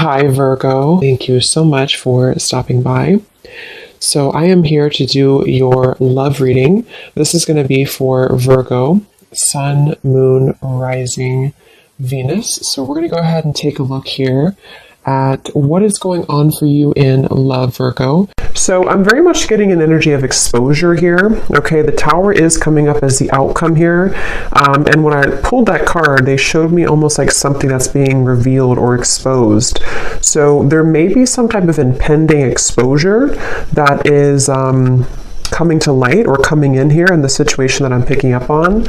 Hi, Virgo. Thank you so much for stopping by. So, I am here to do your love reading. This is going to be for Virgo, Sun, Moon, Rising, Venus. So, we're going to go ahead and take a look here at what is going on for you in love, Virgo. So I'm very much getting an energy of exposure here. Okay, the Tower is coming up as the outcome here. And when I pulled that card, they showed me almost like something that's being revealed or exposed. So there may be some type of impending exposure that is coming to light or coming in here in the situation that I'm picking up on.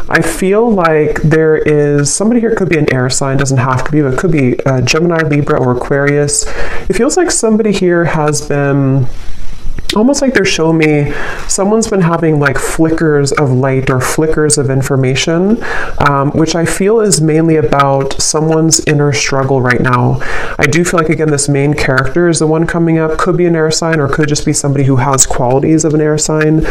I feel like there is somebody here, could be an air sign, doesn't have to be, but it could be Gemini, Libra, or Aquarius. It feels like somebody here has been almost like they're showing me someone's been having like flickers of light or flickers of information, which I feel is mainly about someone's inner struggle right now. I do feel like, again, this main character is the one coming up, could be an air sign or could just be somebody who has qualities of an air sign.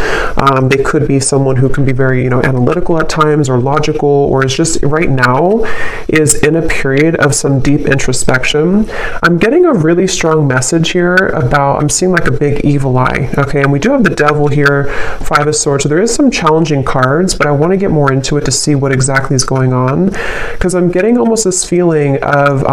They could be someone who can be very, analytical at times or logical, or is just right now is in a period of some deep introspection. I'm getting a really strong message here about, I'm seeing like a big evil eye. Okay, and we do have the Devil here, Five of Swords, so there is some challenging cards, but I want to get more into it to see what exactly is going on, because I'm getting almost this feeling of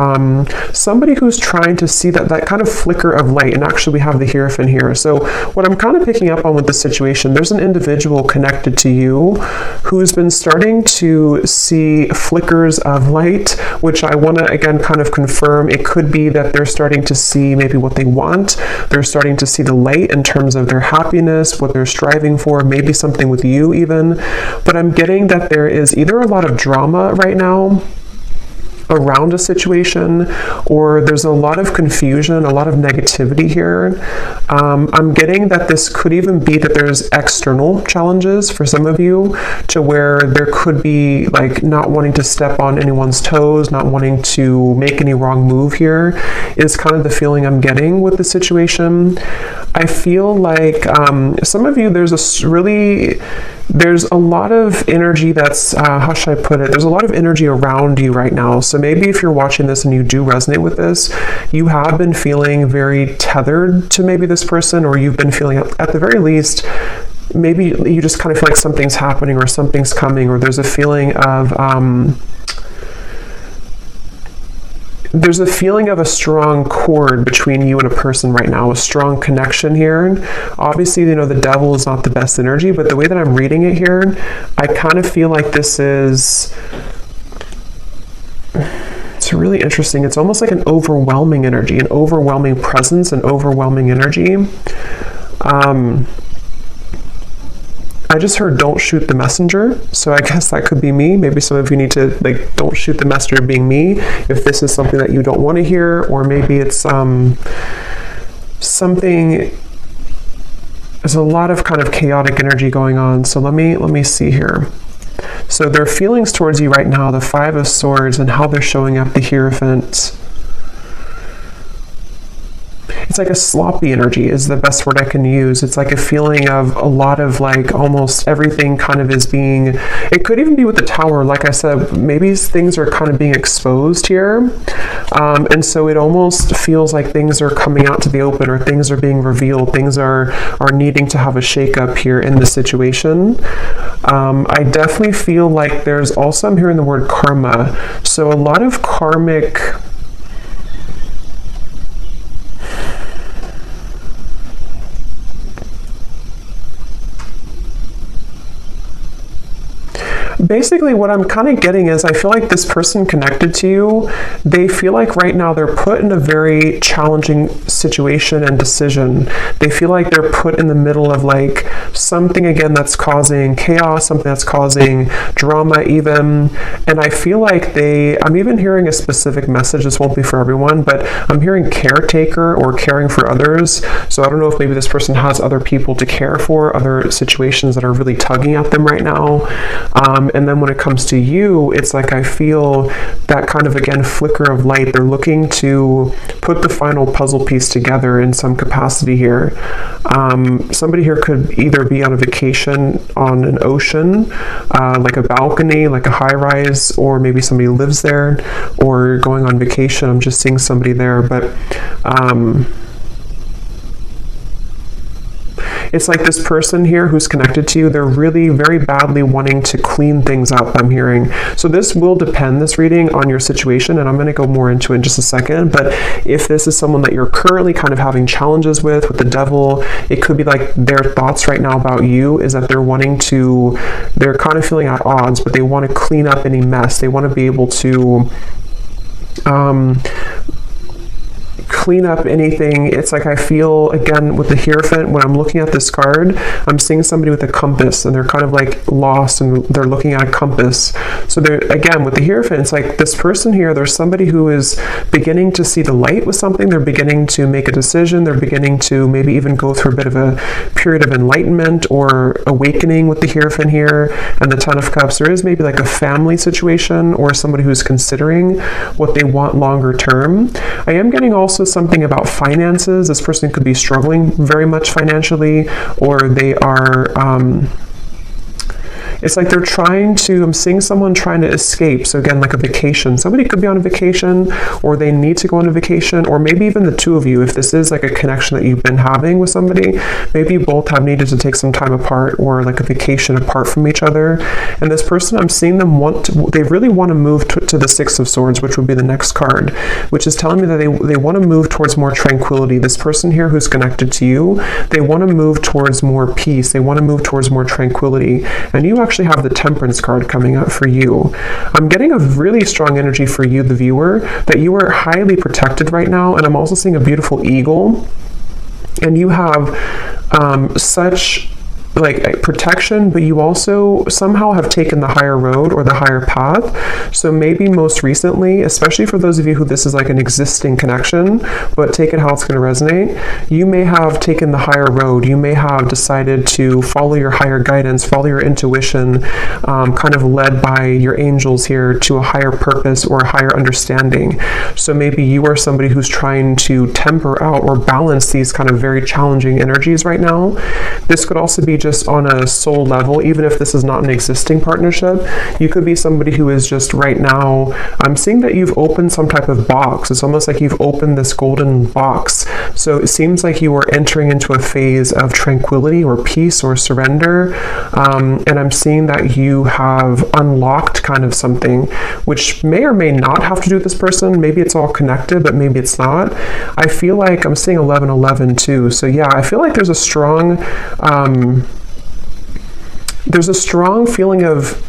somebody who's trying to see that kind of flicker of light, and actually we have the Hierophant here. So what I'm kind of picking up on with this situation, there's an individual connected to you who's been starting to see flickers of light, which I want to, again, kind of confirm. It could be that they're starting to see maybe what they want, they're starting to see the light in terms of their happiness, what they're striving for, maybe something with you even. But I'm getting that there is either a lot of drama right now around a situation, or there's a lot of confusion, a lot of negativity here. I'm getting that this could even be that there's external challenges for some of you, to where there could be like not wanting to step on anyone's toes, not wanting to make any wrong move here, is kind of the feeling I'm getting with the situation. I feel like some of you, there's a lot of energy that's, how should I put it? There's a lot of energy around you right now. So maybe if you're watching this and you do resonate with this, you have been feeling very tethered to maybe this person, or you've been feeling, at the very least, maybe you just kind of feel like something's happening or something's coming, or there's a feeling of, there's a feeling of a strong cord between you and a person right now, a strong connection here. Obviously, the Devil is not the best energy, but the way that I'm reading it here, I kind of feel like this is, it's really interesting. It's almost like an overwhelming energy, an overwhelming presence, an overwhelming energy. I just heard don't shoot the messenger, so I guess that could be me. Maybe some of you need to, like, don't shoot the messenger being me, if this is something that you don't want to hear, or maybe it's something, there's a lot of kind of chaotic energy going on. So let me see here. So their feelings towards you right now, the Five of Swords, and how they're showing up, the Hierophant. It's like a sloppy energy is the best word I can use. It's like a feeling of a lot of like almost everything kind of is being, it could even be with the Tower. Like I said, maybe things are kind of being exposed here. And so it almost feels like things are coming out to the open, or things are being revealed. Things are needing to have a shakeup here in this situation. I definitely feel like there's also, I'm hearing the word karma. So a lot of karmic, basically what I'm kind of getting is, I feel like this person connected to you, they feel like right now they're put in a very challenging situation and decision. They feel like they're put in the middle of like something, again, that's causing chaos, something that's causing drama even. And I feel like I'm even hearing a specific message. This won't be for everyone, but I'm hearing caretaker or caring for others. So I don't know if maybe this person has other people to care for, other situations that are really tugging at them right now. And then when it comes to you, it's like I feel that kind of, again, flicker of light. They're looking to put the final puzzle piece together in some capacity here. Somebody here could either be on a vacation on an ocean, like a balcony, like a high-rise, or maybe somebody lives there, or going on vacation. I'm just seeing somebody there, but it's like this person here who's connected to you, they're really very badly wanting to clean things up, I'm hearing. So this will depend, this reading, on your situation, and I'm going to go more into it in just a second. But if this is someone that you're currently kind of having challenges with the devil, it could be like their thoughts right now about you is that they're kind of feeling at odds, but they want to clean up any mess. They want to be able to clean up anything. It's like I feel, again, with the Hierophant, when I'm looking at this card, I'm seeing somebody with a compass, and they're kind of like lost, and they're looking at a compass. So they're, again, with the Hierophant, it's like this person here, there's somebody who is beginning to see the light with something. They're beginning to make a decision. They're beginning to maybe even go through a bit of a period of enlightenment or awakening with the Hierophant here. And the Ten of Cups, there is maybe like a family situation or somebody who's considering what they want longer term. I am getting also something about finances. This person could be struggling very much financially, or they are it's like they're trying to, I'm seeing someone trying to escape. So again, like a vacation. Somebody could be on a vacation, or they need to go on a vacation, or maybe even the two of you, if this is like a connection that you've been having with somebody, maybe you both have needed to take some time apart, or like a vacation apart from each other. And this person, I'm seeing them they really want to move to the Six of Swords, which would be the next card, which is telling me that they want to move towards more tranquility. This person here who's connected to you, they want to move towards more peace. They want to move towards more tranquility. And you actually have the Temperance card coming up for you. I'm getting a really strong energy for you, the viewer, that you are highly protected right now. And I'm also seeing a beautiful eagle. And you have such like protection, but you also somehow have taken the higher road or the higher path. So maybe most recently, especially for those of you who this is like an existing connection, but take it how it's going to resonate, you may have taken the higher road. You may have decided to follow your higher guidance, follow your intuition, kind of led by your angels here to a higher purpose or a higher understanding. So maybe you are somebody who's trying to temper out or balance these kind of very challenging energies right now. This could also be just on a soul level, even if this is not an existing partnership. You could be somebody who is just right now, I'm seeing that you've opened some type of box. It's almost like you've opened this golden box. So it seems like you are entering into a phase of tranquility or peace or surrender. And I'm seeing that you have unlocked kind of something, which may or may not have to do with this person. Maybe it's all connected, but maybe it's not. I feel like I'm seeing 1111 too. So yeah, I feel like there's a strong feeling of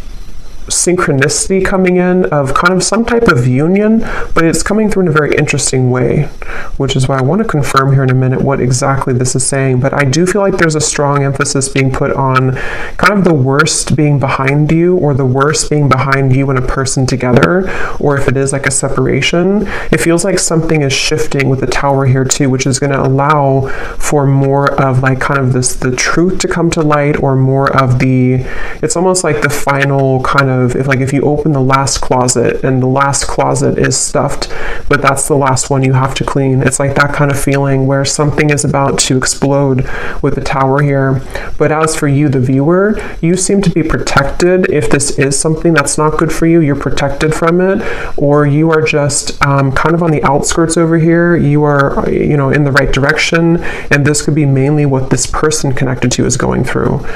synchronicity coming in, of kind of some type of union, but it's coming through in a very interesting way, which is why I want to confirm here in a minute what exactly this is saying. But I do feel like there's a strong emphasis being put on kind of the worst being behind you, or the worst being behind you and a person together, or if it is like a separation, it feels like something is shifting with the Tower here too, which is going to allow for more of like kind of the truth to come to light, or more of it's almost like the final kind of, if you open the last closet and the last closet is stuffed, but that's the last one you have to clean. It's like that kind of feeling where something is about to explode with the Tower here. But as for you, the viewer, you seem to be protected. If this is something that's not good for you, you're protected from it, or you are just kind of on the outskirts over here. You are, in the right direction, and this could be mainly what this person connected to is going through.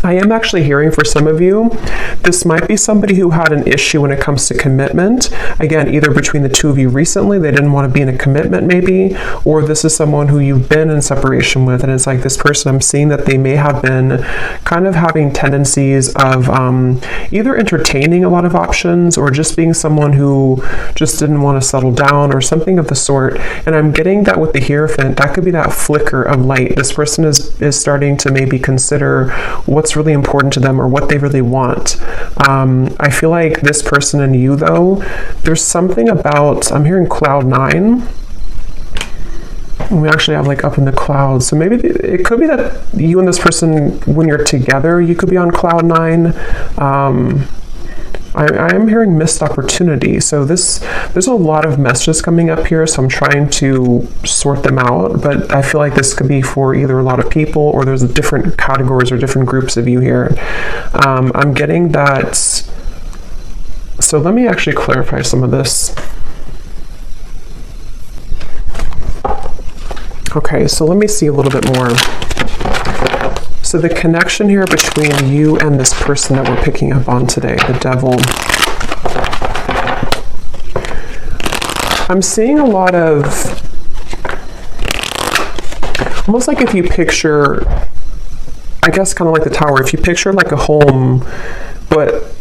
I am actually hearing for some of you, this might be somebody who had an issue when it comes to commitment. Again, either between the two of you recently, they didn't want to be in a commitment maybe, or this is someone who you've been in separation with, and it's like this person, I'm seeing that they may have been kind of having tendencies of either entertaining a lot of options, or just being someone who just didn't want to settle down, or something of the sort. And I'm getting that with the Hierophant, that could be that flicker of light. This person is starting to maybe consider what's really important to them, or what they really want. I feel like this person and you, though, there's something about, I'm hearing cloud 9. We actually have like up in the clouds. So maybe it could be that you and this person, when you're together, you could be on cloud 9. I am hearing missed opportunity. So there's a lot of messages coming up here, so I'm trying to sort them out, but I feel like this could be for either a lot of people or there's different categories or different groups of you here. I'm getting that. So let me actually clarify some of this. Okay, so let me see a little bit more. So the connection here between you and this person that we're picking up on today, the devil. I'm seeing a lot of, almost like if you picture, I guess kind of like the tower, if you picture like a home, but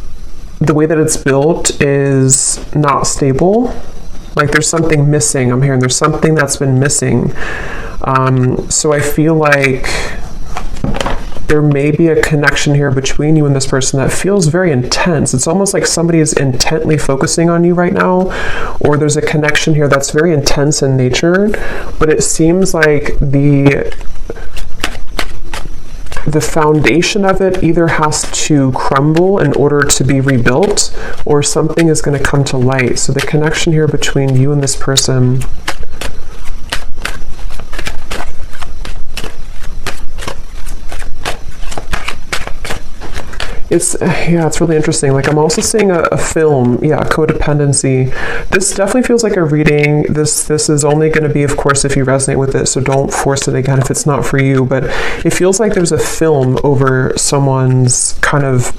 the way that it's built is not stable. Like there's something missing. I'm hearing there's something that's been missing. So I feel like there may be a connection here between you and this person that feels very intense. It's almost like somebody is intently focusing on you right now, or there's a connection here that's very intense in nature, but it seems like the foundation of it either has to crumble in order to be rebuilt, or something is going to come to light. So the connection here between you and this person, it's really interesting. Like I'm also seeing a film, codependency. This definitely feels like a reading. This is only going to be, of course, if you resonate with it, so don't force it again if it's not for you, but it feels like there's a film over someone's kind of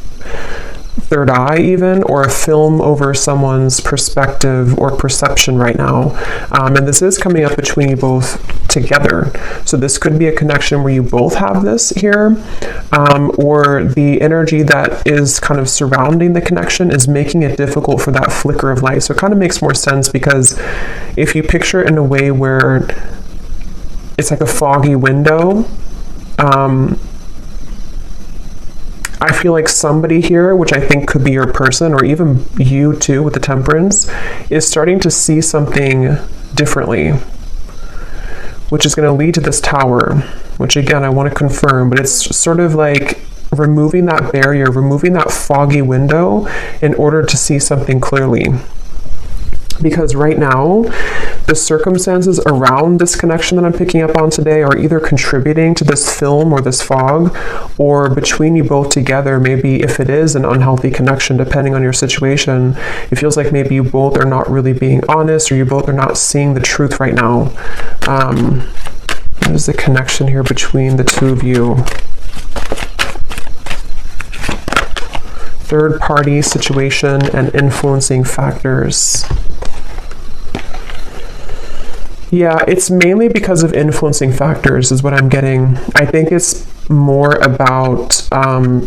third eye even, or a film over someone's perspective or perception right now. And this is coming up between you both together. So this could be a connection where you both have this here, or the energy that is kind of surrounding the connection is making it difficult for that flicker of light. So it kind of makes more sense, because if you picture it in a way where it's like a foggy window, I feel like somebody here, which I think could be your person, or even you too with the Temperance, is starting to see something differently, which is going to lead to this Tower, which again, I want to confirm, but it's sort of like removing that barrier, removing that foggy window in order to see something clearly. Because right now, the circumstances around this connection that I'm picking up on today are either contributing to this film or this fog, or between you both together, maybe if it is an unhealthy connection, depending on your situation, it feels like maybe you both are not really being honest, or you both are not seeing the truth right now. What is the connection here between the two of you? Third party situation and influencing factors. Yeah, it's mainly because of influencing factors is what I'm getting. I think it's more about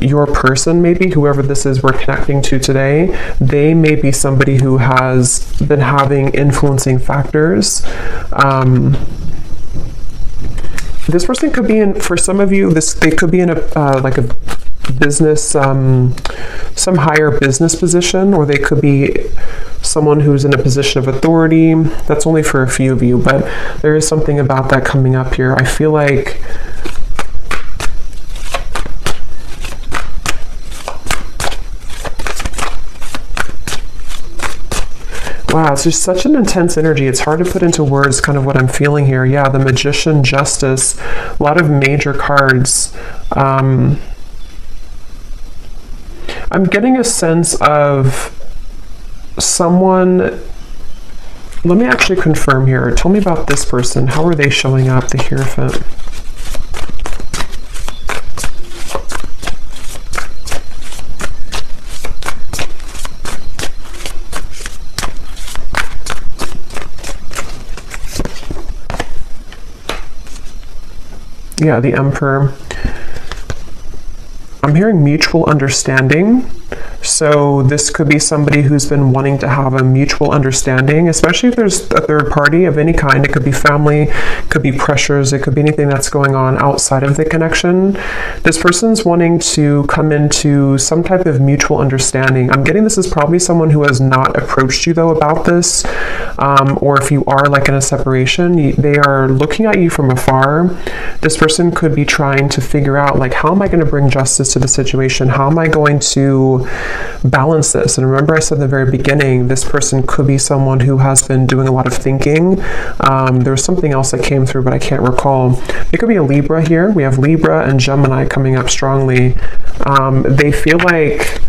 your person, maybe, whoever this is we're connecting to today. They may be somebody who has been having influencing factors. This person could be in, for some of you, they could be in like a business, some higher business position, or they could be someone who's in a position of authority. That's only for a few of you, but there is something about that coming up here. I feel like wow, it's just such an intense energy. It's hard to put into words kind of what I'm feeling here. Yeah, the Magician, Justice, a lot of major cards. I'm getting a sense of someone. Let me actually confirm here. Tell me about this person. How are they showing up, the Hierophant? Yeah, the Emperor. I'm hearing mutual understanding. So this could be somebody who's been wanting to have a mutual understanding, especially if there's a third party of any kind. It could be family, it could be pressures, it could be anything that's going on outside of the connection. This person's wanting to come into some type of mutual understanding. I'm getting this is probably someone who has not approached you though about this, or if you are like in a separation, they are looking at you from afar. This person could be trying to figure out like, how am I going to bring justice to the situation? How am I going to balance this? And remember I said in the very beginning, this person could be someone who has been doing a lot of thinking. There was something else that came through, but I can't recall. It could be a Libra here. We have Libra and Gemini coming up strongly. They feel like,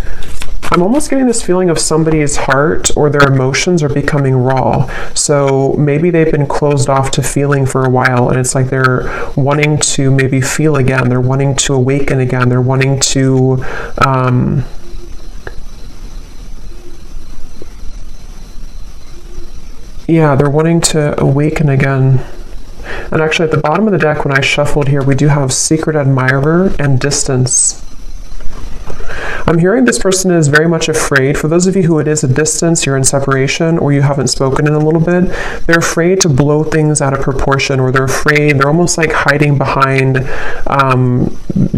I'm almost getting this feeling of somebody's heart or their emotions are becoming raw. So maybe they've been closed off to feeling for a while, and it's like they're wanting to maybe feel again. They're wanting to awaken again. They're wanting to they're wanting to awaken again. And actually at the bottom of the deck, when I shuffled here, we do have Secret Admirer and Distance. I'm hearing this person is very much afraid. For those of you who it is a distance, you're in separation, or you haven't spoken in a little bit, they're afraid to blow things out of proportion, or they're almost like hiding behind,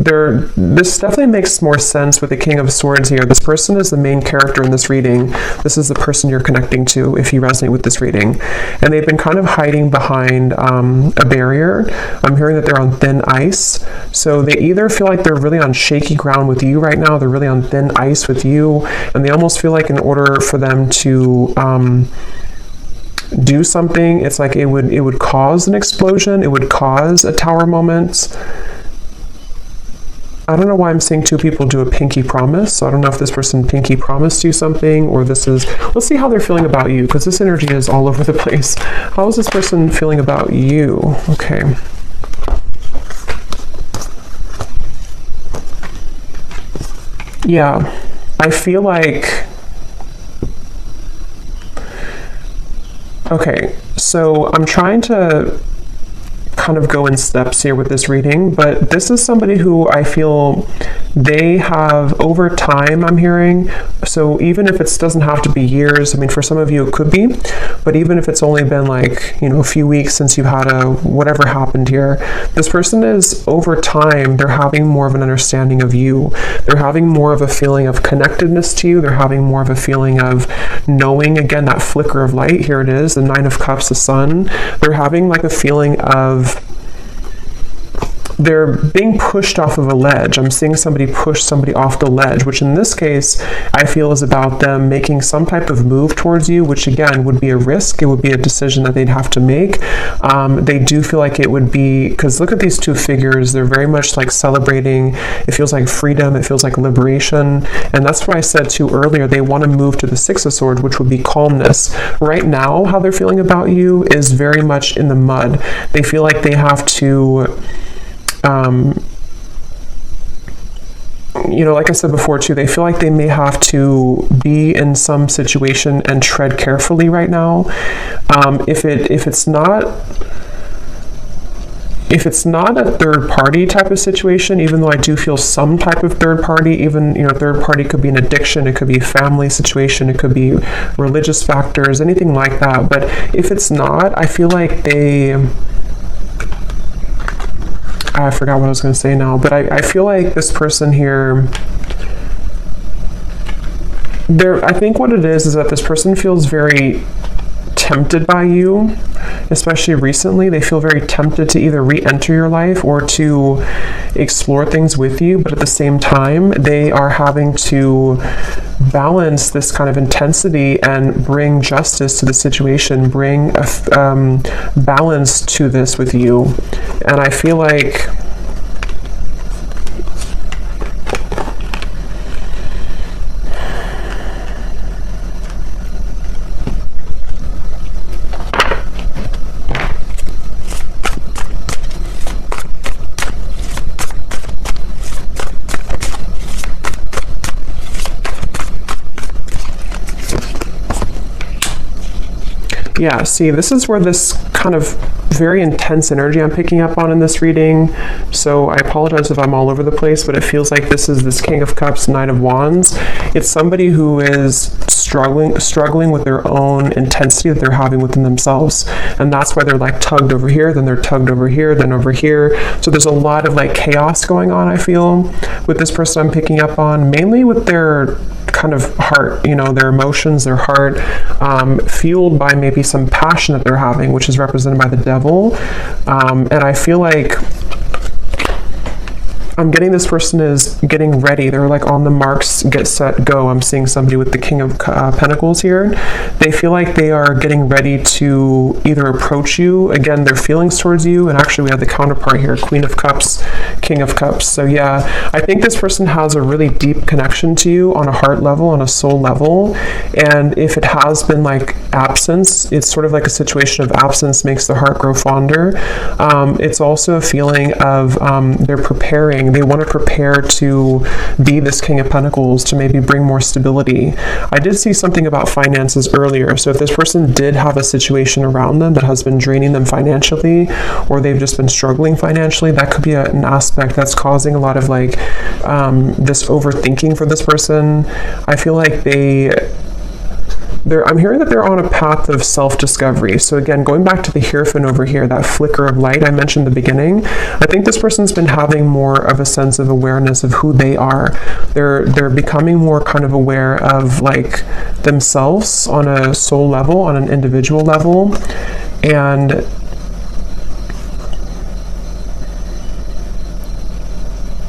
this definitely makes more sense with the King of Swords here. This person is the main character in this reading. This is the person you're connecting to if you resonate with this reading. And they've been kind of hiding behind a barrier. I'm hearing that they're on thin ice. So they either feel like they're really on shaky ground with you right now, they're really on thin ice with you, and they almost feel like in order for them to do something, it's like it would cause an explosion, it would cause a tower moment. I don't know why I'm seeing two people do a pinky promise, so I don't know if this person pinky promised you something, or this is, let's see how they're feeling about you, because this energy is all over the place. How is this person feeling about you? Okay. Yeah, I feel like, okay, so I'm trying to kind of go in steps here with this reading, but this is somebody who I feel they have over time, I'm hearing. So even if it doesn't have to be years, I mean, for some of you it could be, but even if it's only been like, a few weeks since you've had whatever happened here, this person is over time, they're having more of an understanding of you. They're having more of a feeling of connectedness to you. They're having more of a feeling of knowing, again, that flicker of light. Here it is, the Nine of Cups, the Sun. They're having like a feeling of they're being pushed off of a ledge. I'm seeing somebody push somebody off the ledge, which in this case, I feel is about them making some type of move towards you, which again would be a risk. It would be a decision that they'd have to make. They do feel like it would be, because look at these two figures, they're very much like celebrating. It feels like freedom, it feels like liberation. And that's why I said too earlier, they want to move to the Six of Swords, which would be calmness. Right now, how they're feeling about you is very much in the mud. They feel like they have to like I said before too, they feel like they may have to be in some situation and tread carefully right now. If it's not a third party type of situation, even though I do feel some type of third party, even, third party could be an addiction, it could be a family situation, it could be religious factors, anything like that. But if it's not, I feel like I forgot what I was going to say now, but I feel like this person here, I think what it is that this person feels very tempted by you, especially recently. They feel very tempted to either re-enter your life or to explore things with you, but at the same time, they are having to balance this kind of intensity and bring justice to the situation, bring a balance to this with you. And I feel like yeah, see, this is where this kind of very intense energy I'm picking up on in this reading. So I apologize if I'm all over the place, but it feels like this is this King of Cups, Knight of Wands. It's somebody who is struggling with their own intensity that they're having within themselves. And that's why they're like tugged over here, then they're tugged over here, then over here. So there's a lot of like chaos going on, I feel, with this person I'm picking up on, mainly with their kind of heart, you know, their emotions, their heart, fueled by maybe some passion that they're having, which is represented by the devil. And I feel like I'm getting this person is getting ready. They're like on the marks, get set, go. I'm seeing somebody with the King of Pentacles here. They feel like they are getting ready to either approach you, again, their feelings towards you, and actually we have the counterpart here, Queen of Cups, King of Cups. So yeah, I think this person has a really deep connection to you on a heart level, on a soul level. And if it has been like absence, it's sort of like a situation of absence makes the heart grow fonder. It's also a feeling of they're preparing. They want to prepare to be this King of Pentacles, to maybe bring more stability. I did see something about finances earlier. So if this person did have a situation around them that has been draining them financially, or they've just been struggling financially, that could be an aspect that's causing a lot of like this overthinking for this person. I feel like I'm hearing that they're on a path of self-discovery. So again, going back to the Hierophant over here, that flicker of light I mentioned in the beginning, I think this person's been having more of a sense of awareness of who they are. They're becoming more kind of aware of like themselves on a soul level, on an individual level. And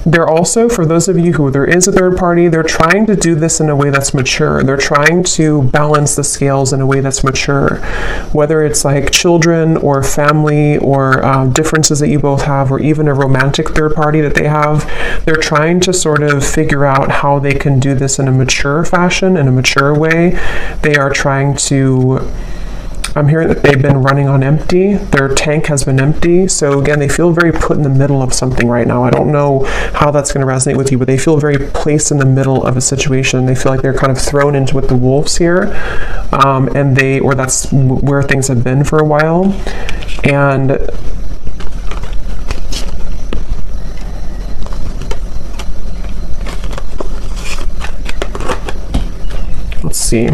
they're also, for those of you who there is a third party, they're trying to do this in a way that's mature. They're trying to balance the scales in a way that's mature. Whether it's like children or family or differences that you both have, or even a romantic third party that they have, they're trying to sort of figure out how they can do this in a mature fashion, in a mature way. They are trying to... I'm hearing that they've been running on empty. Their tank has been empty. So again, they feel very put in the middle of something right now. I don't know how that's going to resonate with you, but they feel very placed in the middle of a situation. They feel like they're kind of thrown into with the wolves here. Or that's where things have been for a while. And let's see.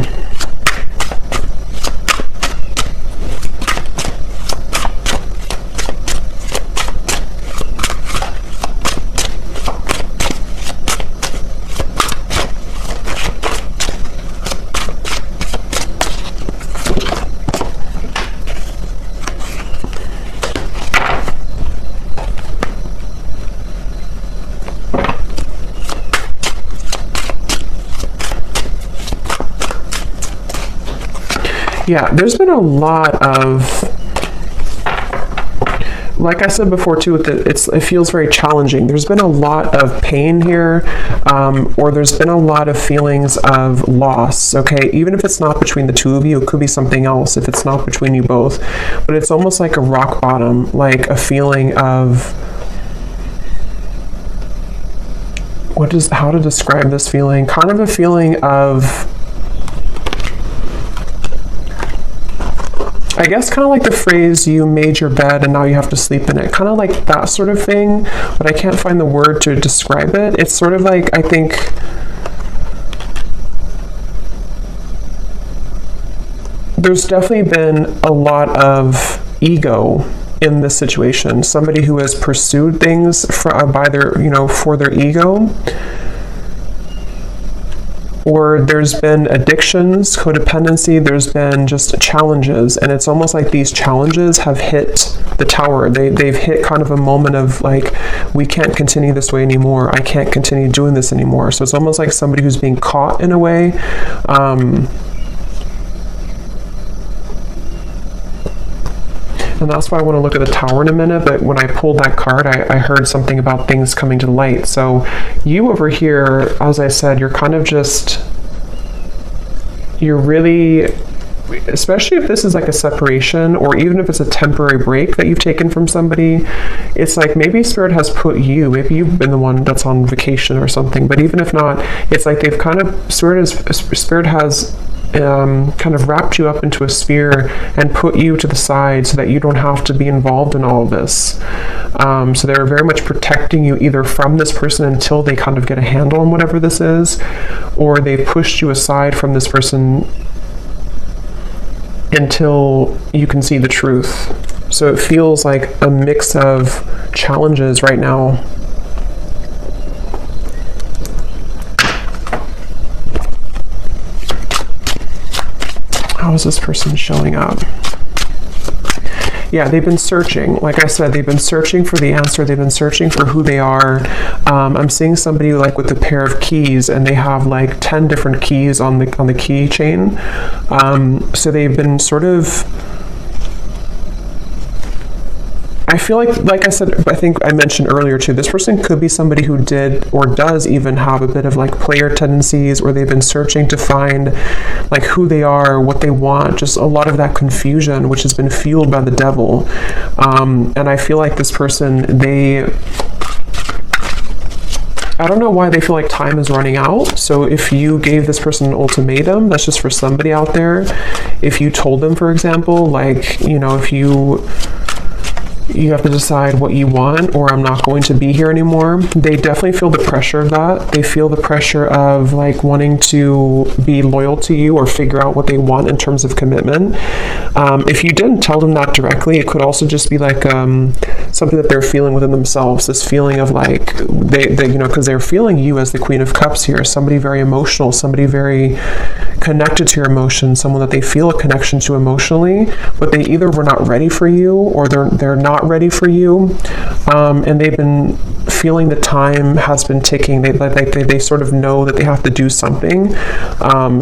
Yeah, there's been a lot of, like I said before too, it feels very challenging. There's been a lot of pain here, or there's been a lot of feelings of loss, okay? Even if it's not between the two of you, it could be something else if it's not between you both. But it's almost like a rock bottom, like a feeling of, how to describe this feeling? Kind of a feeling of, I guess kind of like the phrase, you made your bed and now you have to sleep in it. Kind of like that sort of thing, but I can't find the word to describe it. It's sort of like, I think, there's definitely been a lot of ego in this situation. Somebody who has pursued things for their ego. Or there's been addictions, codependency, there's been just challenges, and it's almost like these challenges have hit the tower. They've hit kind of a moment of like, we can't continue this way anymore. I can't continue doing this anymore. So it's almost like somebody who's being caught in a way. And that's why I want to look at the tower in a minute, but when I pulled that card, I heard something about things coming to light. So you over here, as I said, you're kind of just, you're really, especially if this is like a separation, or even if it's a temporary break that you've taken from somebody, it's like maybe Spirit has put you, maybe you've been the one that's on vacation or something, but even if not, it's like they've kind of, Spirit has kind of wrapped you up into a sphere and put you to the side so that you don't have to be involved in all of this. So they're very much protecting you either from this person until they kind of get a handle on whatever this is, or they pushed you aside from this person until you can see the truth. So it feels like a mix of challenges right now. How is this person showing up? Yeah, they've been searching. Like I said, they've been searching for the answer. They've been searching for who they are. I'm seeing somebody like with a pair of keys, and they have like 10 different keys on the keychain. So they've been sort of, I feel like I said, I think I mentioned earlier too, this person could be somebody who did or does even have a bit of like player tendencies, or they've been searching to find like who they are, what they want, just a lot of that confusion, which has been fueled by the devil. And I feel like this person, I don't know why they feel like time is running out. So if you gave this person an ultimatum, that's just for somebody out there. If you told them, for example, like, you know, if you have to decide what you want, or I'm not going to be here anymore. They definitely feel the pressure of that. They feel the pressure of like wanting to be loyal to you or figure out what they want in terms of commitment. If you didn't tell them that directly, it could also just be like something that they're feeling within themselves, this feeling of like, they you know, because they're feeling you as the Queen of Cups here, somebody very emotional, somebody very connected to your emotions, someone that they feel a connection to emotionally, but they either were not ready for you, or they're not ready for you, and they've been feeling the time has been ticking. They sort of know that they have to do something.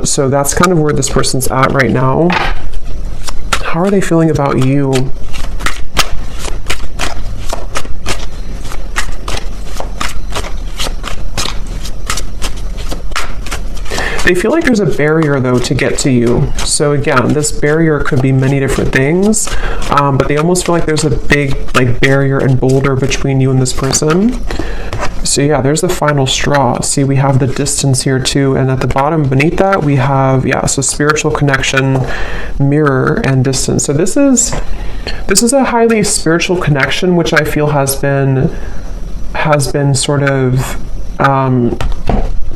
So that's kind of where this person's at right now. How are they feeling about you? They feel like there's a barrier, though, to get to you. So again, this barrier could be many different things, but they almost feel like there's a big like barrier and boulder between you and this person. So yeah, there's the final straw. See, we have the distance here too, and at the bottom beneath that we have, yeah, so spiritual connection, mirror, and distance. So this is a highly spiritual connection, which I feel has been sort of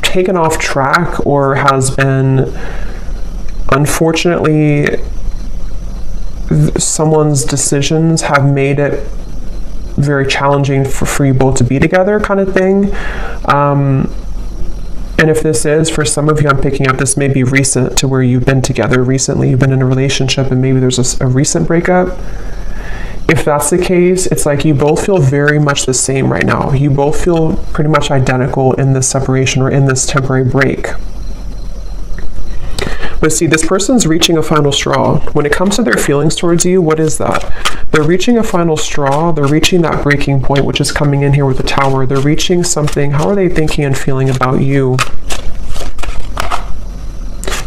taken off track, or has been, unfortunately, someone's decisions have made it very challenging for you both to be together, kind of thing. And if this is, for some of you, I'm picking up, this may be recent, to where you've been together recently, you've been in a relationship, and maybe there's a recent breakup. If that's the case, it's like you both feel very much the same right now. You both feel pretty much identical in this separation, or in this temporary break. But see, this person's reaching a final straw. When it comes to their feelings towards you, what is that? They're reaching a final straw. They're reaching that breaking point, which is coming in here with the Tower. They're reaching something. How are they thinking and feeling about you?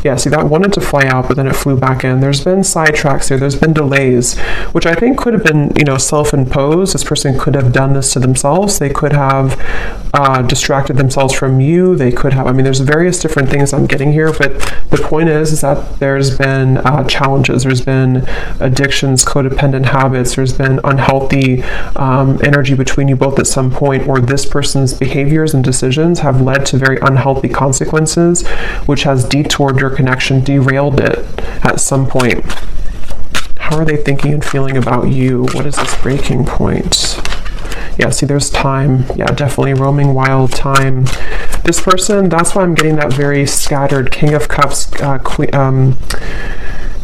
Yeah, see, that wanted to fly out, but then it flew back in. There's been sidetracks here. There's been delays, which I think could have been, you know, self-imposed. This person could have done this to themselves. They could have distracted themselves from you. They could have, I mean, there's various different things I'm getting here, but the point is that there's been challenges. There's been addictions, codependent habits. There's been unhealthy energy between you both at some point, or this person's behaviors and decisions have led to very unhealthy consequences, which has detoured your connection, derailed it at some point. How are they thinking and feeling about you? What is this breaking point? Yeah, see, there's time. Yeah, definitely roaming wild time. This person, that's why I'm getting that very scattered King of Cups,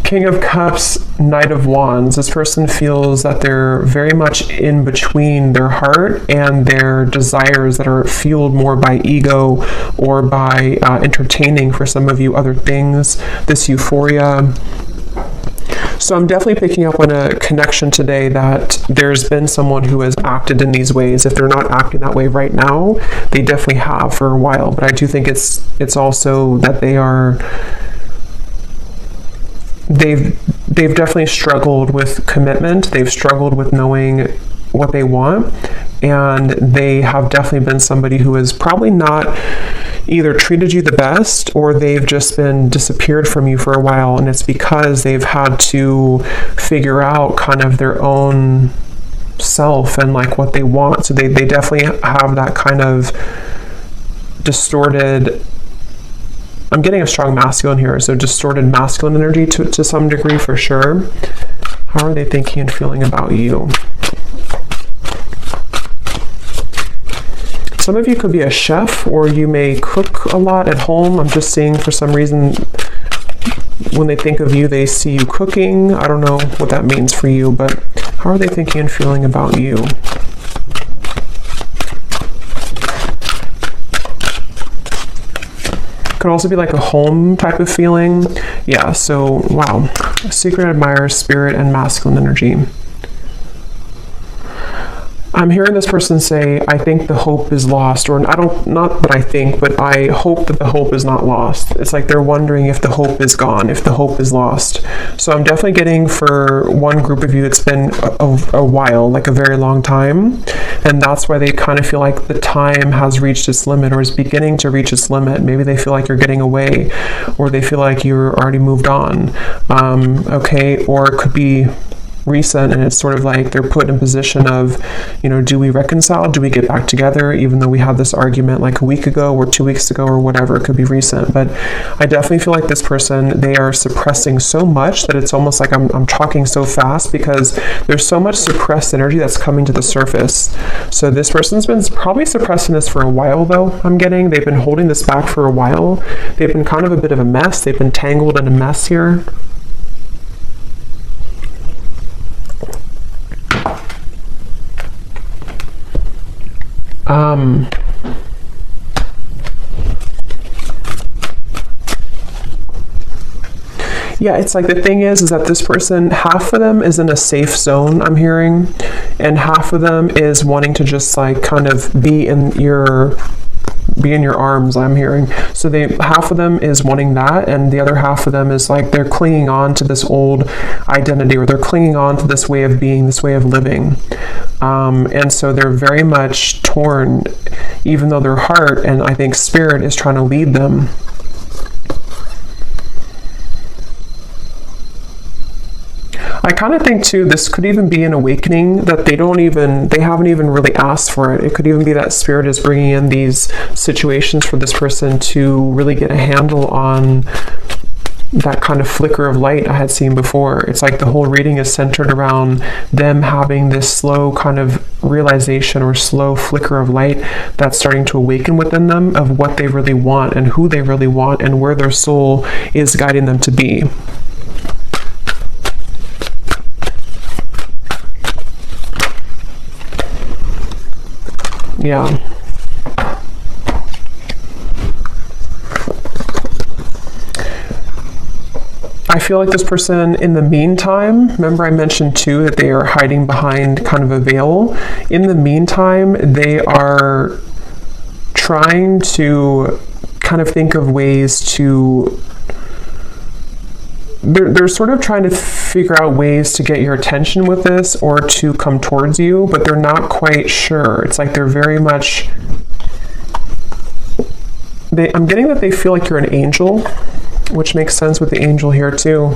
King of Cups, Knight of Wands. This person feels that they're very much in between their heart and their desires that are fueled more by ego, or by entertaining, for some of you, other things, this euphoria. So I'm definitely picking up on a connection today that there's been someone who has acted in these ways. If they're not acting that way right now, they definitely have for a while. But I do think it's also that they've definitely struggled with commitment. They've struggled with knowing what they want, and they have definitely been somebody who is probably not, either treated you the best or they've just been disappeared from you for a while, and it's because they've had to figure out kind of their own self and like what they want. So they definitely have that kind of distorted, I'm getting a strong masculine here, so distorted masculine energy to some degree for sure. How are they thinking and feeling about you? Some of you could be a chef, or you may cook a lot at home. I'm just seeing for some reason when they think of you, they see you cooking. I don't know what that means for you, but how are they thinking and feeling about you? Could also be like a home type of feeling. Yeah, so wow. Secret admirer, spirit, and masculine energy. I'm hearing this person say, I think the hope is lost, or not that I think, but I hope that the hope is not lost. It's like they're wondering if the hope is gone, if the hope is lost. So I'm definitely getting for one group of you, it's been a while, like a very long time. And that's why they kind of feel like the time has reached its limit, or is beginning to reach its limit. Maybe they feel like you're getting away, or they feel like you're already moved on. Okay, or it could be recent, and it's sort of like they're put in position of, do we reconcile? Do we get back together? Even though we had this argument like a week ago or 2 weeks ago or whatever, it could be recent. But I definitely feel like this person, they are suppressing so much that it's almost like I'm talking so fast because there's so much suppressed energy that's coming to the surface. So this person's been probably suppressing this for a while though, I'm getting. They've been holding this back for a while. They've been kind of a bit of a mess. They've been tangled in a mess here. Yeah, it's like the thing is that this person, half of them is in a safe zone, I'm hearing, and half of them is wanting to just like kind of be in your arms, I'm hearing. So half of them is wanting that, and the other half of them is like they're clinging on to this old identity, or they're clinging on to this way of being, this way of living. And so they're very much torn, even though their heart and I think spirit is trying to lead them. I kind of think too, this could even be an awakening that they haven't even really asked for it. It could even be that spirit is bringing in these situations for this person to really get a handle on that kind of flicker of light I had seen before. It's like the whole reading is centered around them having this slow kind of realization or slow flicker of light that's starting to awaken within them of what they really want and who they really want and where their soul is guiding them to be. Yeah. I feel like this person, in the meantime, remember I mentioned too that they are hiding behind kind of a veil. In the meantime, they are trying to kind of think of ways to, they're sort of trying to figure out ways to get your attention with this or to come towards you, but they're not quite sure. It's like they're very much, I'm getting that they feel like you're an angel, which makes sense with the angel here too.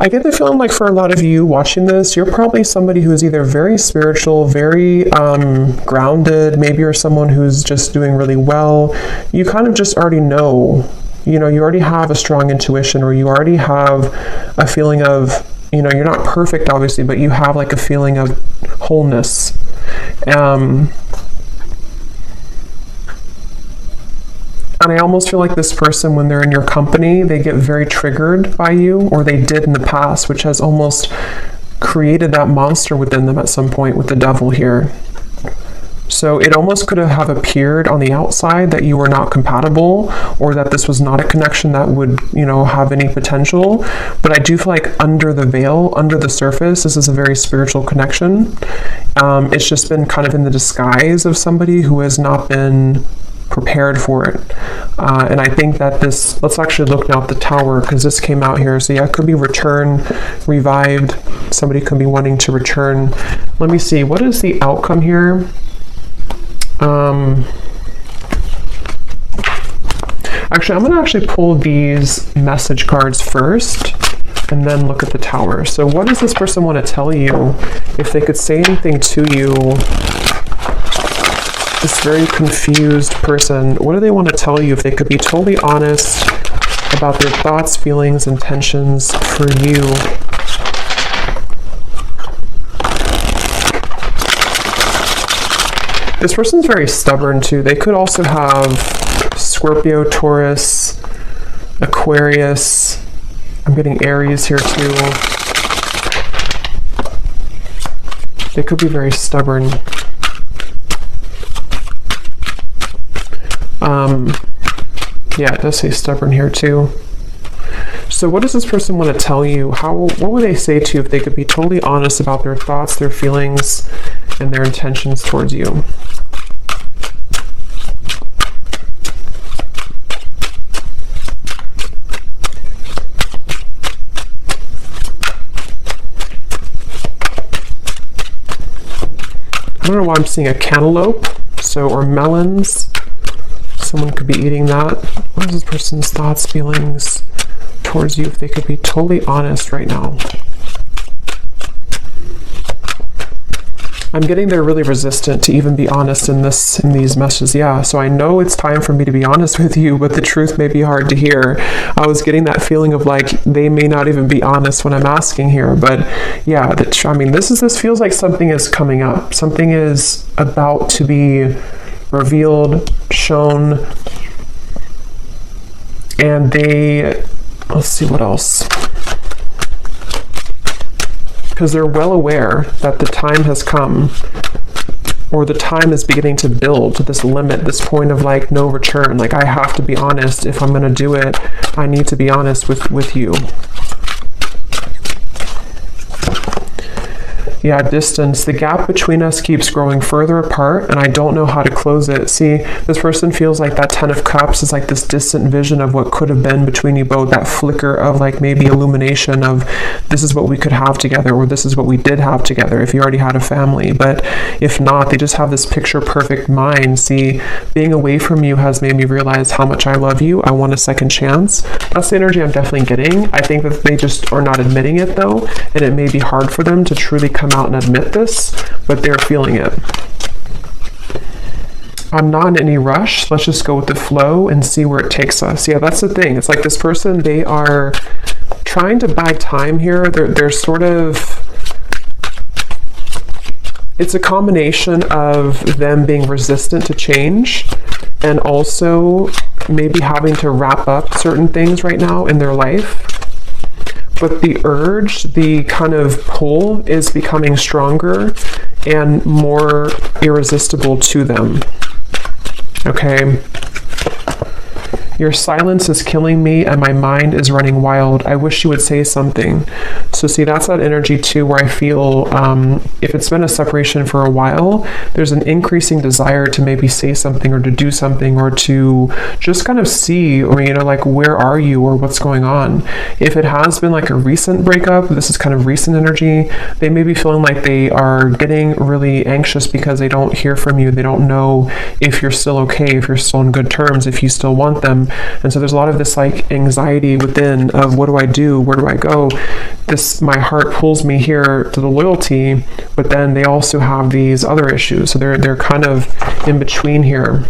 I get the feeling like for a lot of you watching this, you're probably somebody who's either very spiritual, very grounded, maybe you're someone who's just doing really well. You kind of just already know, you already have a strong intuition, or you already have a feeling of, you're not perfect obviously, but you have like a feeling of wholeness. And I almost feel like this person, when they're in your company, they get very triggered by you, or they did in the past, which has almost created that monster within them at some point with the devil here. So it almost could have appeared on the outside that you were not compatible, or that this was not a connection that would, have any potential. But I do feel like under the veil, under the surface, this is a very spiritual connection. It's just been kind of in the disguise of somebody who has not been prepared for it. And I think that let's actually look now at the Tower, because this came out here. So yeah, it could be return, revived. Somebody could be wanting to return. Let me see, what is the outcome here? Actually, I'm going to actually pull these message cards first and then look at the Tower. So what does this person want to tell you? If they could say anything to you, this very confused person, what do they want to tell you? If they could be totally honest about their thoughts, feelings, intentions for you. This person's very stubborn too. They could also have Scorpio, Taurus, Aquarius. I'm getting Aries here too. They could be very stubborn. Yeah, it does say stubborn here too. So what does this person want to tell you? What would they say to you if they could be totally honest about their thoughts, their feelings, and their intentions towards you? I don't know why I'm seeing a cantaloupe, or melons. Someone could be eating that. What is this person's thoughts, feelings towards you if they could be totally honest right now? I'm getting they're really resistant to even be honest in these messages. Yeah, so I know it's time for me to be honest with you, but the truth may be hard to hear. I was getting that feeling of like they may not even be honest when I'm asking here, but yeah, I mean, this feels like something is coming up. Something is about to be revealed, shown, and let's see what else. Because they're well aware that the time has come, or the time is beginning to build to this limit, this point of like no return. Like, I have to be honest. If I'm going to do it, I need to be honest with you. Yeah, distance. The gap between us keeps growing further apart, and I don't know how to close it. See, this person feels like that Ten of Cups is like this distant vision of what could have been between you both, that flicker of like maybe illumination of this is what we could have together, or this is what we did have together if you already had a family. But if not, they just have this picture perfect mind. See, being away from you has made me realize how much I love you. I want a second chance. That's the energy I'm definitely getting. I think that they just are not admitting it though, and it may be hard for them to truly come out and admit this, but they're feeling it. I'm not in any rush. Let's just go with the flow and see where it takes us. Yeah, that's the thing. It's like this person, they are trying to buy time here. They're sort of, it's a combination of them being resistant to change and also maybe having to wrap up certain things right now in their life. But the urge, the kind of pull is becoming stronger and more irresistible to them. Okay. Your silence is killing me and my mind is running wild. I wish you would say something. So see, that's that energy too, where I feel if it's been a separation for a while, there's an increasing desire to maybe say something or to do something or to just kind of see, or, you know, like, where are you or what's going on? If it has been like a recent breakup, this is kind of recent energy, they may be feeling like they are getting really anxious because they don't hear from you. They don't know if you're still okay, if you're still on good terms, if you still want them. And so there's a lot of this like anxiety within of what do I do? Where do I go? My heart pulls me here to the loyalty, but then they also have these other issues. So they're kind of in between here.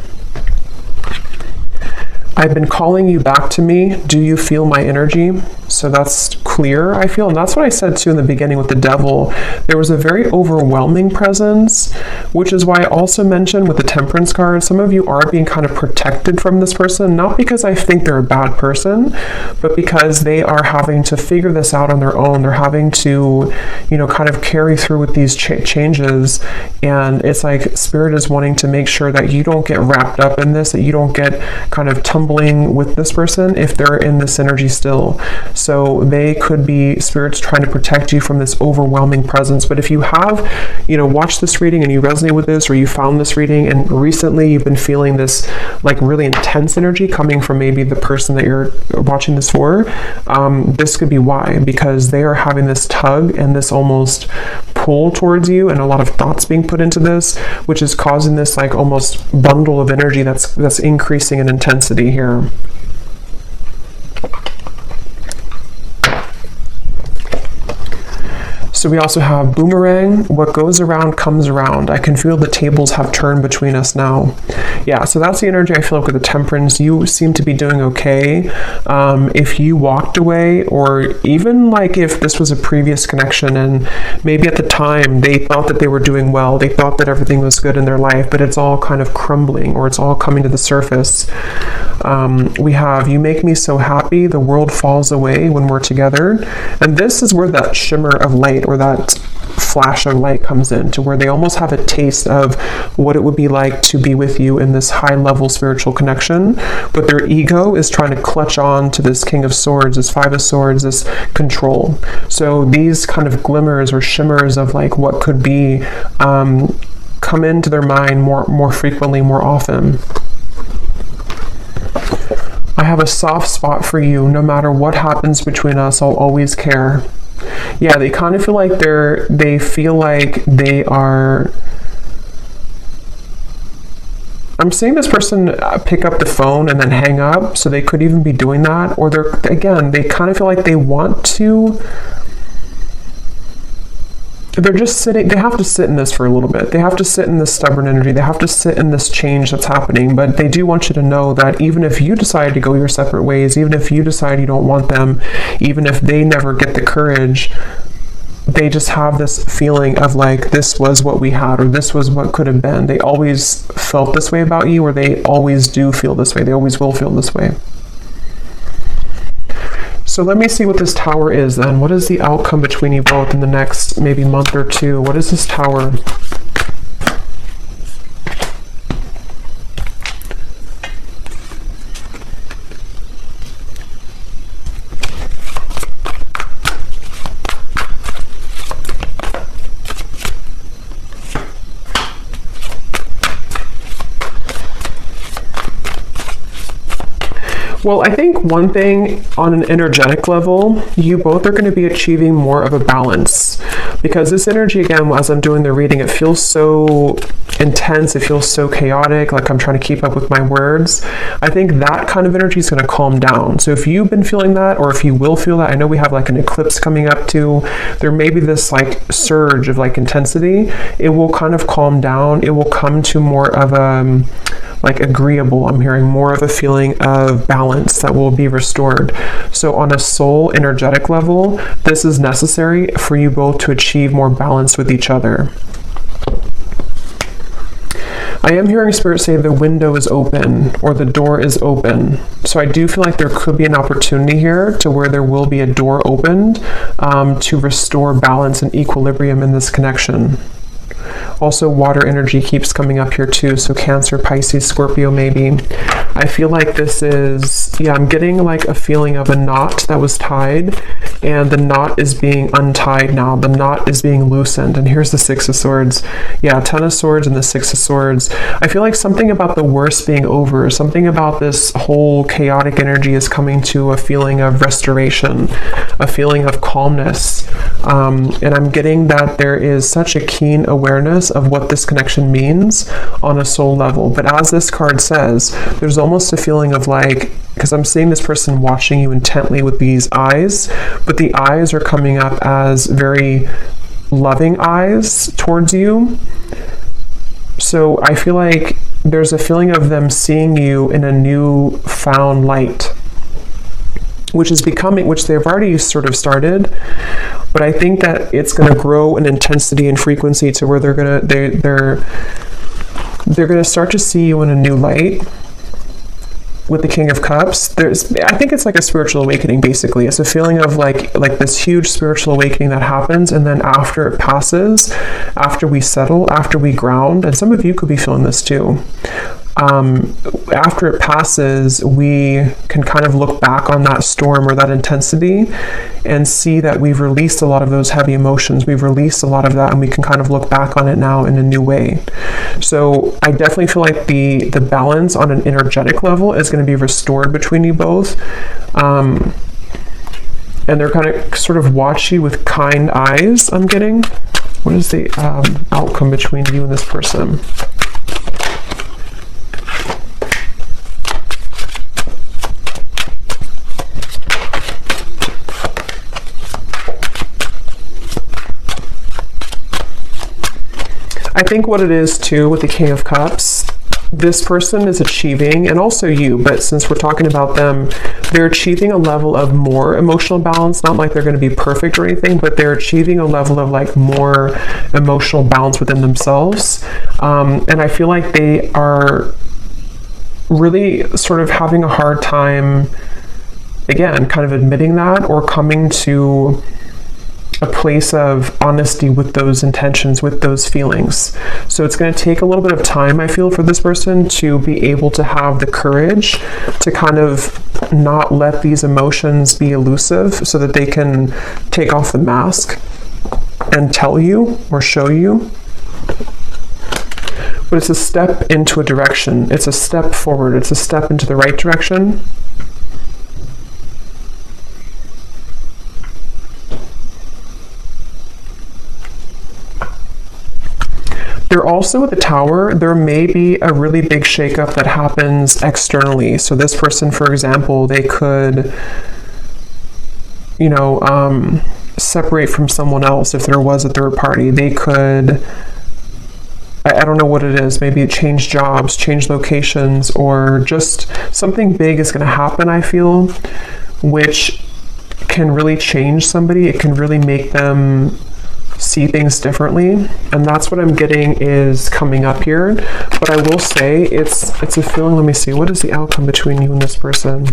I've been calling you back to me. Do you feel my energy? So that's clear, I feel. And that's what I said too in the beginning with the devil. There was a very overwhelming presence, which is why I also mentioned with the Temperance card, some of you are being kind of protected from this person, not because I think they're a bad person, but because they are having to figure this out on their own. They're having to, you know, kind of carry through with these changes. And it's like Spirit is wanting to make sure that you don't get wrapped up in this, that you don't get kind of tumbling with this person if they're in this energy still. So they could be spirits trying to protect you from this overwhelming presence. But if you have, you know, watched this reading and you resonate with this, or you found this reading and recently you've been feeling this like really intense energy coming from maybe the person that you're watching this for, this could be why, because they are having this tug and this almost pull towards you, and a lot of thoughts being put into this, which is causing this like almost bundle of energy that's increasing in intensity here. So we also have boomerang. What goes around comes around. I can feel the tables have turned between us now. Yeah, so that's the energy I feel like with the temperance. You seem to be doing okay. If you walked away, or even like if this was a previous connection and maybe at the time they thought that they were doing well, they thought that everything was good in their life, but it's all kind of crumbling or it's all coming to the surface. We have, you make me so happy, the world falls away when we're together. And this is where that shimmer of light or that flash of light comes in, to where they almost have a taste of what it would be like to be with you in this high level spiritual connection, but their ego is trying to clutch on to this King of Swords, this Five of Swords, this control. So these kind of glimmers or shimmers of like what could be come into their mind more frequently, more often. I have a soft spot for you. No matter what happens between us, I'll always care. Yeah, they kind of feel like they feel like they are. I'm seeing this person pick up the phone and then hang up, so they could even be doing that. Or they kind of feel like they want to. They're just sitting, they have to sit in this for a little bit. They have to sit in this stubborn energy. They have to sit in this change that's happening. But they do want you to know that even if you decide to go your separate ways, even if you decide you don't want them, even if they never get the courage, they just have this feeling of like, this was what we had, or this was what could have been. They always felt this way about you, or they always do feel this way. They always will feel this way. So let me see what this Tower is then. What is the outcome between you both in the next maybe month or two? What is this Tower? Well, I think one thing on an energetic level, you both are going to be achieving more of a balance, because this energy, again, as I'm doing the reading, it feels so intense. It feels so chaotic, like I'm trying to keep up with my words. I think that kind of energy is going to calm down. So if you've been feeling that, or if you will feel that, I know we have like an eclipse coming up too. There may be this like surge of like intensity. It will kind of calm down. It will come to more of a like agreeable. I'm hearing more of a feeling of balance that will be restored. So on a soul energetic level, this is necessary for you both to achieve more balance with each other. I am hearing Spirit say the window is open, or the door is open. So I do feel like there could be an opportunity here to where there will be a door opened to restore balance and equilibrium in this connection. Also, water energy keeps coming up here too, so Cancer, Pisces, Scorpio maybe. I feel like this is, yeah, I'm getting like a feeling of a knot that was tied, and the knot is being untied now. The knot is being loosened, and here's the Six of Swords. Yeah, Ten of Swords and the Six of Swords. I feel like something about the worst being over, something about this whole chaotic energy is coming to a feeling of restoration, a feeling of calmness. And I'm getting that there is such a keen awareness of what this connection means on a soul level. But as this card says, there's almost a feeling of like, because I'm seeing this person watching you intently with these eyes, but the eyes are coming up as very loving eyes towards you. So I feel like there's a feeling of them seeing you in a new found light, which they've already sort of started, but I think that it's going to grow in intensity and frequency to where they're going to start to see you in a new light. With the King of Cups, I think it's like a spiritual awakening, basically. It's a feeling of like this huge spiritual awakening that happens, and then after it passes, after we settle, after we ground, and some of you could be feeling this too. After it passes, we can kind of look back on that storm or that intensity and see that we've released a lot of those heavy emotions. We've released a lot of that, and we can kind of look back on it now in a new way. So I definitely feel like the balance on an energetic level is going to be restored between you both. And they're kind of sort of watch you with kind eyes, I'm getting. What is the outcome between you and this person? think what it is too with the King of Cups, this person is achieving, and also you, but since we're talking about them, they're achieving a level of more emotional balance. Not like they're going to be perfect or anything, but they're achieving a level of like more emotional balance within themselves. And I feel like they are really sort of having a hard time, again, kind of admitting that or coming to a place of honesty with those intentions, with those feelings. So it's going to take a little bit of time, I feel, for this person to be able to have the courage to kind of not let these emotions be elusive so that they can take off the mask and tell you or show you. But it's a step into a direction. It's a step forward. It's a step into the right direction. They're also at the Tower. There may be a really big shakeup that happens externally. So this person, for example, they could, you know, separate from someone else if there was a third party. They could, I don't know what it is, maybe change jobs, change locations, or just something big is going to happen, I feel, which can really change somebody. It can really make them see things differently, and that's what I'm getting is coming up here. But I will say it's a feeling. Let me see, what is the outcome between you and this person?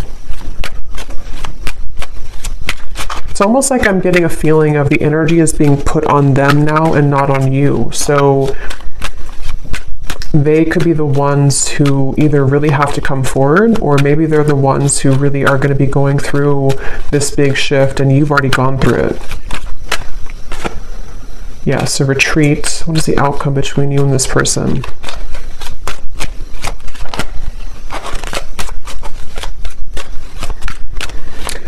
It's almost like I'm getting a feeling of the energy is being put on them now and not on you. So they could be the ones who either really have to come forward, or maybe they're the ones who really are going to be going through this big shift and you've already gone through it. Yeah, so retreat. What is the outcome between you and this person?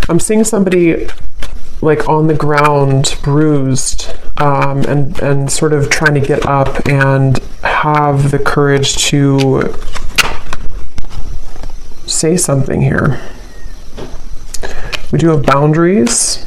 I'm seeing somebody like on the ground, bruised, and sort of trying to get up and have the courage to say something here. We do have boundaries.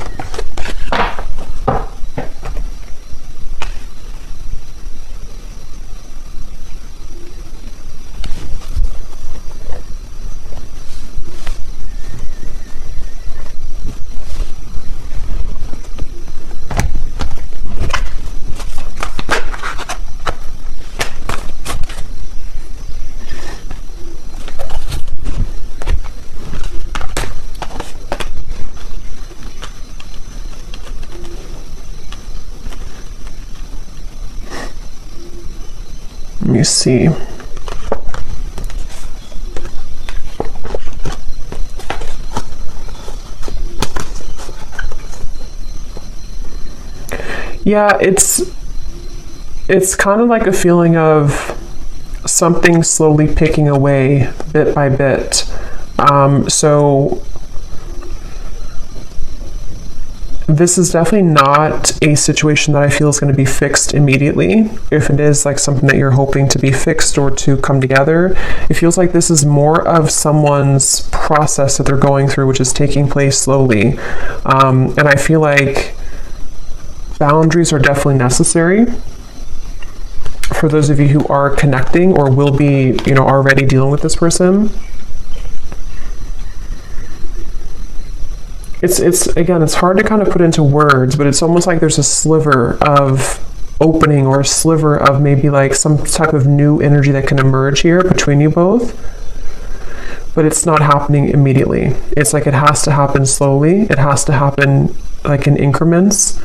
Let me see. Yeah, it's kind of like a feeling of something slowly picking away bit by bit. So this is definitely not a situation that I feel is going to be fixed immediately. If it is like something that you're hoping to be fixed or to come together, it feels like this is more of someone's process that they're going through, which is taking place slowly. And I feel like boundaries are definitely necessary for those of you who are connecting or will be, you know, already dealing with this person. It's again, it's hard to kind of put into words, but it's almost like there's a sliver of opening or a sliver of maybe like some type of new energy that can emerge here between you both. But it's not happening immediately. It's like it has to happen slowly. It has to happen like in increments.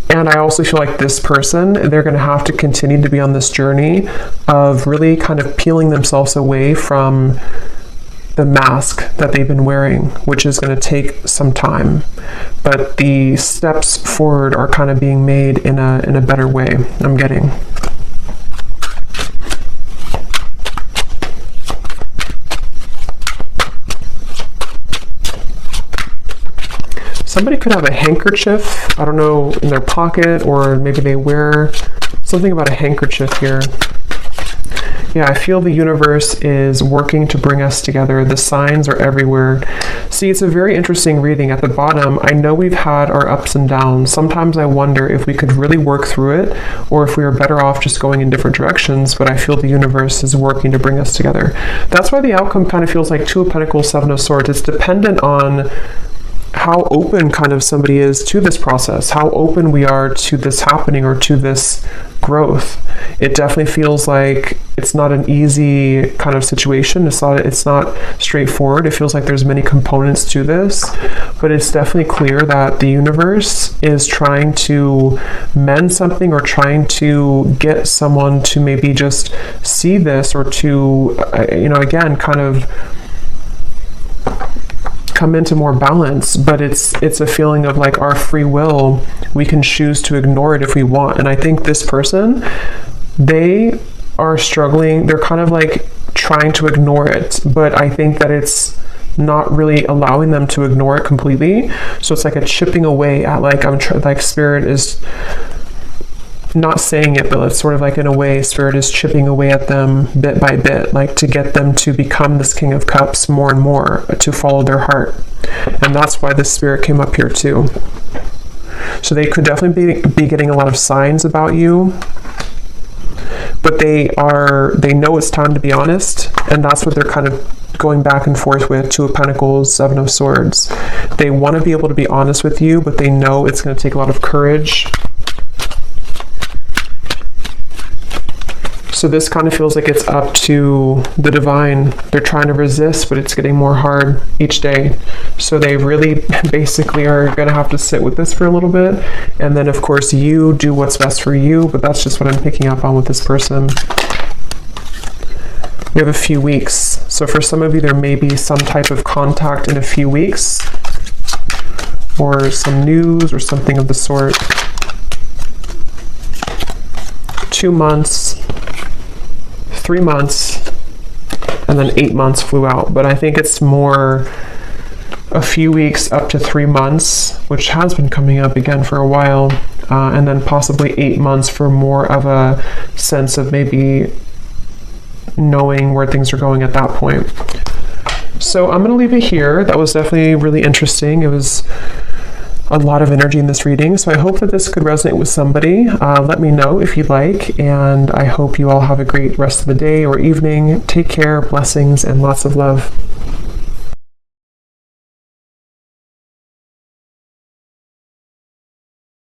And I also feel like this person, they're going to have to continue to be on this journey of really kind of peeling themselves away from the mask that they've been wearing, which is going to take some time. But the steps forward are kind of being made in a better way, I'm getting. Somebody could have a handkerchief, I don't know, in their pocket, or maybe they wear something about a handkerchief here. Yeah, I feel the universe is working to bring us together. The signs are everywhere. See, it's a very interesting reading. At the bottom, I know we've had our ups and downs. Sometimes I wonder if we could really work through it or if we were better off just going in different directions, but I feel the universe is working to bring us together. That's why the outcome kind of feels like Two of Pentacles, Seven of Swords. It's dependent on how open kind of somebody is to this process, how open we are to this happening or to this growth. It definitely feels like it's not an easy kind of situation. It's not straightforward. It feels like there's many components to this, but it's definitely clear that the universe is trying to mend something or trying to get someone to maybe just see this or to, again, kind of come into more balance. But it's a feeling of like our free will. We can choose to ignore it if we want. And I think this person, they are struggling. They're kind of like trying to ignore it, but I think that it's not really allowing them to ignore it completely. So it's like a chipping away at like Spirit is not saying it, but it's sort of like in a way Spirit is chipping away at them bit by bit, like to get them to become this King of Cups more and more, to follow their heart. And that's why this Spirit came up here too. So they could definitely be getting a lot of signs about you, but they know it's time to be honest, and that's what they're kind of going back and forth with. Two of Pentacles, Seven of Swords. They want to be able to be honest with you, but they know it's going to take a lot of courage. So this kind of feels like it's up to the divine. They're trying to resist, but it's getting more hard each day. So they really basically are going to have to sit with this for a little bit. And then, of course, you do what's best for you. But that's just what I'm picking up on with this person. We have a few weeks. So for some of you, there may be some type of contact in a few weeks, or some news or something of the sort. 2 months. 3 months, and then 8 months flew out. But I think it's more a few weeks up to 3 months, which has been coming up again for a while, and then possibly 8 months for more of a sense of maybe knowing where things are going at that point. So I'm going to leave it here. That was definitely really interesting. It was a lot of energy in this reading, so I hope that this could resonate with somebody. Let me know if you'd like, and I hope you all have a great rest of the day or evening. Take care, blessings, and lots of love.